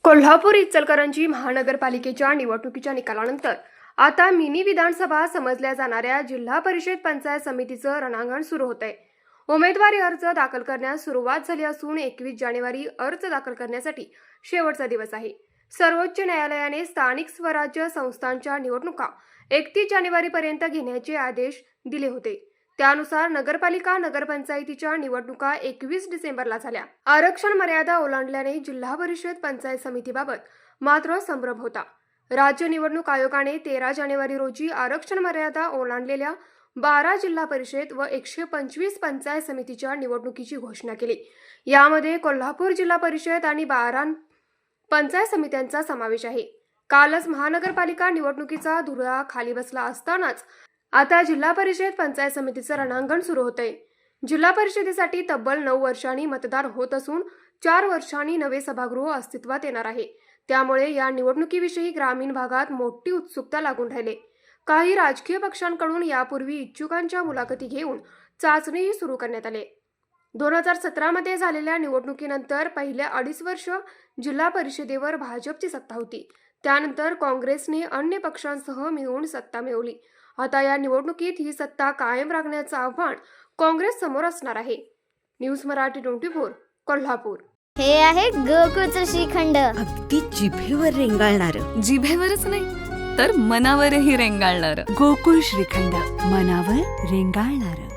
कोल्हापूर इचलकरंजी महानगरपालिकेच्या निवडणुकीच्या निकालानंतर आता मिनी विधानसभा समजल्या जाणाऱ्या जिल्हा परिषद पंचायत समितीचं रणांगण सुरू होतंय. उमेदवारी अर्ज दाखल करण्यास सुरुवात झाली असून 21 जानेवारी अर्ज दाखल करण्यासाठी शेवटचा दिवस आहे. सर्वोच्च न्यायालयाने स्थानिक स्वराज्य संस्थांच्या निवडणुका 31 जानेवारीपर्यंत घेण्याचे आदेश दिले होते. त्यानुसार नगरपालिका नगरपंचायतीच्या निवडणुका 21 डिसेंबरला झाल्या. आरक्षण मर्यादा ओलांडल्याने जिल्हा परिषद पंचायत समितीबाबत मात्र संभ्रम होता. राज्य निवडणूक आयोगाने 13 जानेवारी रोजी आरक्षण मर्यादा ओलांडलेल्या 12 जिल्हा परिषद व 125 पंचायत समितीच्या निवडणुकीची घोषणा केली. यामध्ये कोल्हापूर जिल्हा परिषद आणि 12 पंचायत समित्यांचा समावेश आहे. कालच महानगरपालिका निवडणुकीचा धुरळा खाली बसला असतानाच आता जिल्हा परिषद पंचायत समितीचं रणांगण सुरू होतंय. जिल्हा परिषदेसाठी तब्बल 9 वर्षांनी मतदान होत असून 4 वर्षांनी नवे सभागृह अस्तित्वात येणार आहे. त्यामुळे या निवडणुकीविषयी ग्रामीण भागात मोठी उत्सुकता लागून राहिली. काही राजकीय पक्षांकडून यापूर्वी इच्छुकांच्या मुलाखती घेऊन चाचणीही सुरू करण्यात आले. 2017 मध्ये झालेल्या निवडणुकीनंतर पहिल्या 2.5 वर्ष जिल्हा परिषदेवर भाजपची सत्ता होती. त्यानंतर काँग्रेसने अन्य पक्षांसह मिळून सत्ता मिळवली. आता या निवडणुकीत ही सत्ता कायम राखण्याचं आव्हान काँग्रेस समोर असणार आहे. न्यूज मराठी 24 कोल्हापूर. हे आहे गोकुळचं श्रीखंड. अगदी जिभेवर रेंगाळणार. जिभेवरच नाही तर मनावरही रेंगाळणार. गोकुळ श्रीखंड, मनावर रेंगाळणार.